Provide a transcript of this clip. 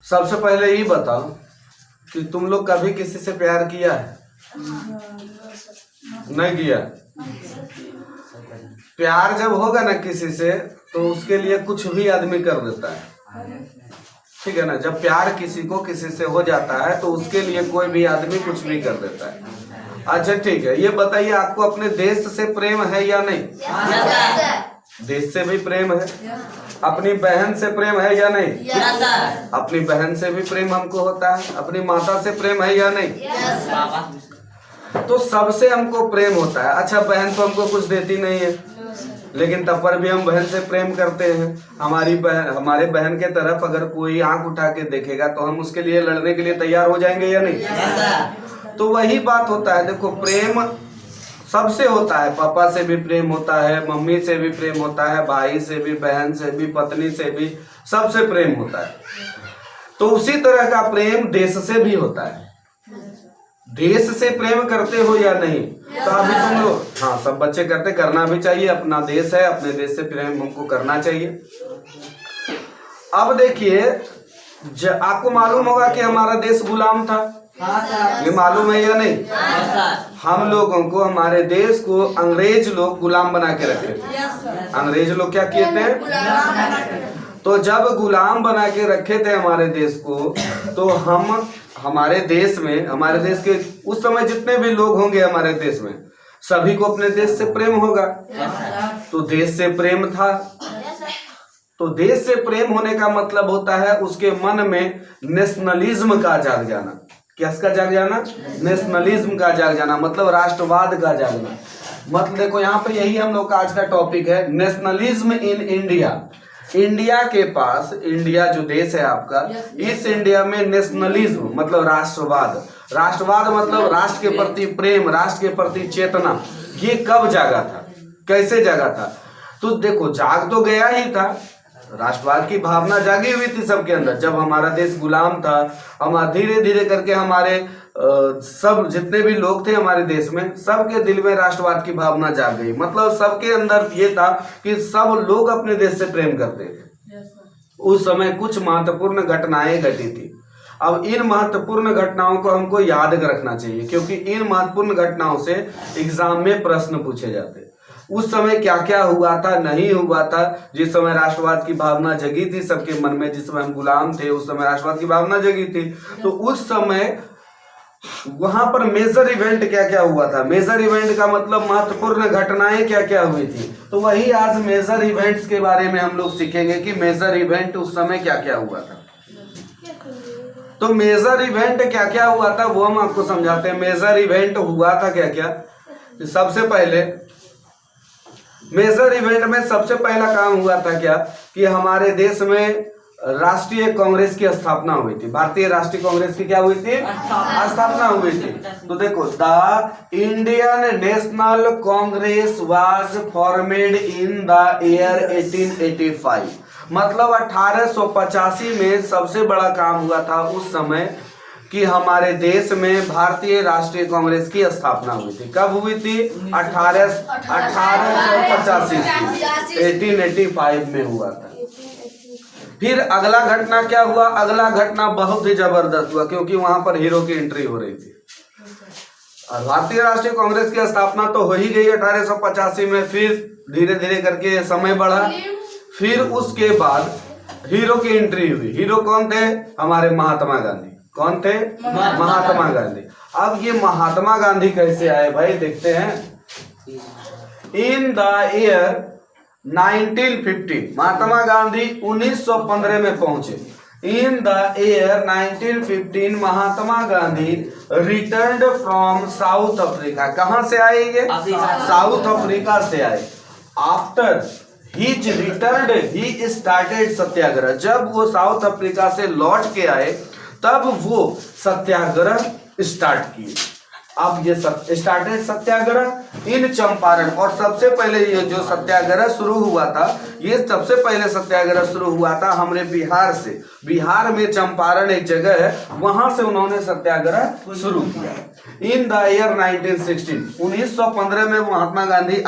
सबसे पहले ये बताओ कि तुम लोग कभी किसी से प्यार किया है? नहीं किया। प्यार जब होगा ना किसी से तो उसके लिए कुछ भी आदमी कर देता है, ठीक है ना। जब प्यार किसी को किसी से हो जाता है तो उसके लिए कोई भी आदमी कुछ भी कर देता है। अच्छा ठीक है, ये बताइए आपको अपने देश से प्रेम है या नहीं? देश से भी प्रेम है। अपनी बहन से प्रेम है या नहीं? अपनी बहन से भी प्रेम हमको होता है। अपनी माता से प्रेम है या नहीं? तो सबसे हमको प्रेम होता है। अच्छा, बहन तो हमको कुछ देती नहीं है, लेकिन तब पर भी हम बहन से प्रेम करते हैं। हमारे बहन के तरफ अगर कोई आंख उठा के देखेगा तो हम उसके लिए लड़ने के लिए तैयार हो जाएंगे या नहीं? तो वही बात होता है। देखो, प्रेम सबसे होता है। पापा से भी प्रेम होता है, मम्मी से भी प्रेम होता है, भाई से भी, बहन से भी, पत्नी से भी, सबसे प्रेम होता है। तो उसी तरह का प्रेम देश से भी होता है। देश से प्रेम करते हो या नहीं? तो अभी तुम लोग, हाँ, सब बच्चे करते, करना भी चाहिए। अपना देश है, अपने देश से प्रेम हमको करना चाहिए। अब देखिए, आपको मालूम होगा कि हमारा देश गुलाम था। ये मालूम है या नहीं? हम लोगों को, हमारे देश को अंग्रेज लोग गुलाम बना के रखे थे। अंग्रेज लोग क्या किए थे? तो जब गुलाम बना के रखे थे हमारे देश को, तो हमारे देश में, हमारे देश के उस समय जितने भी लोग होंगे हमारे देश में, सभी को अपने देश से प्रेम होगा। तो देश से प्रेम था। तो देश से प्रेम होने का मतलब होता है उसके मन में नेशनलिज्म का जाग जाना। किसका जाग जाना? नेशनलिज्म का जाग जाना, मतलब राष्ट्रवाद का जागना। मतलब देखो, यहाँ पे यही हम लोग का आज का टॉपिक है, नेशनलिज्म इन इंडिया। इंडिया के पास, इंडिया जो देश है आपका, इस इंडिया में नेशनलिज्म मतलब राष्ट्रवाद, राष्ट्रवाद मतलब राष्ट्र के प्रति प्रेम, राष्ट्र के प्रति चेतना, ये कब जागा था, कैसे जागा था? तो देखो, जाग तो गया ही था, राष्ट्रवाद की भावना जागी हुई थी सबके अंदर। जब हमारा देश गुलाम था, हम धीरे धीरे करके हमारे सब जितने भी लोग थे हमारे देश में, सबके दिल में राष्ट्रवाद की भावना जाग गई। मतलब सबके अंदर ये था कि सब लोग अपने देश से प्रेम करते थे। उस समय कुछ महत्वपूर्ण घटनाएं घटी थी। अब इन महत्वपूर्ण घटनाओं को हमको याद रखना चाहिए, क्योंकि इन महत्वपूर्ण घटनाओं से एग्जाम में प्रश्न पूछे जाते। उस समय क्या क्या हुआ था, नहीं हुआ था, जिस समय राष्ट्रवाद की भावना जगी थी सबके मन में, जिस समय हम गुलाम थे उस समय राष्ट्रवाद की भावना जगी थी। तो उस समय वहां पर मेजर इवेंट क्या क्या हुआ था, मेजर इवेंट का मतलब महत्वपूर्ण घटनाएं क्या क्या हुई थी। तो वही आज मेजर इवेंट्स के बारे में हम लोग सीखेंगे कि मेजर इवेंट उस समय क्या क्या हुआ था। तो मेजर इवेंट क्या क्या हुआ था वो हम आपको समझाते हैं। मेजर इवेंट हुआ था क्या क्या? सबसे पहले मेजर इवेंट में सबसे पहला काम हुआ था क्या कि हमारे देश में राष्ट्रीय कांग्रेस की स्थापना हुई थी। भारतीय राष्ट्रीय कांग्रेस की क्या हुई थी? स्थापना हुई थी। तो देखो, the Indian national Congress was formed in the year 1885। मतलब 1885 में सबसे बड़ा काम हुआ था उस समय कि हमारे देश में भारतीय राष्ट्रीय कांग्रेस की स्थापना हुई थी। कब हुई थी? 1885 1885 में हुआ था। फिर अगला घटना क्या हुआ? अगला घटना बहुत ही जबरदस्त हुआ, क्योंकि वहां पर हीरो की एंट्री हो रही थी। और भारतीय राष्ट्रीय कांग्रेस की स्थापना तो हो ही गई 1885 में। फिर धीरे धीरे करके समय बढ़ा। फिर उसके बाद हीरो की एंट्री हुई। हीरो कौन थे? हमारे महात्मा गांधी। कौन थे? महात्मा गांधी। अब ये महात्मा गांधी कैसे आए भाई, देखते हैं। In the year 1915 Mahatma Gandhi 1915 में पहुंचे। In the year 1915 Mahatma Gandhi returned from South Africa. कहां से आए ये? साउथ अफ्रीका से आए। After his return he started satyagraha. जब वो साउथ अफ्रीका से लौट के आए तब वो सत्याग्रह स्टार्ट किए। अब ये स्टार्टेड सत्याग्रह इन चंपारण। और सबसे पहले ये जो सत्याग्रह शुरू हुआ था, ये सबसे पहले सत्याग्रह शुरू हुआ था हमारे बिहार से। बिहार में चंपारण एक जगह है, वहां से उन्होंने सत्याग्रह शुरू किया। इन द ईयर 1916 1915 में महात्मा गांधी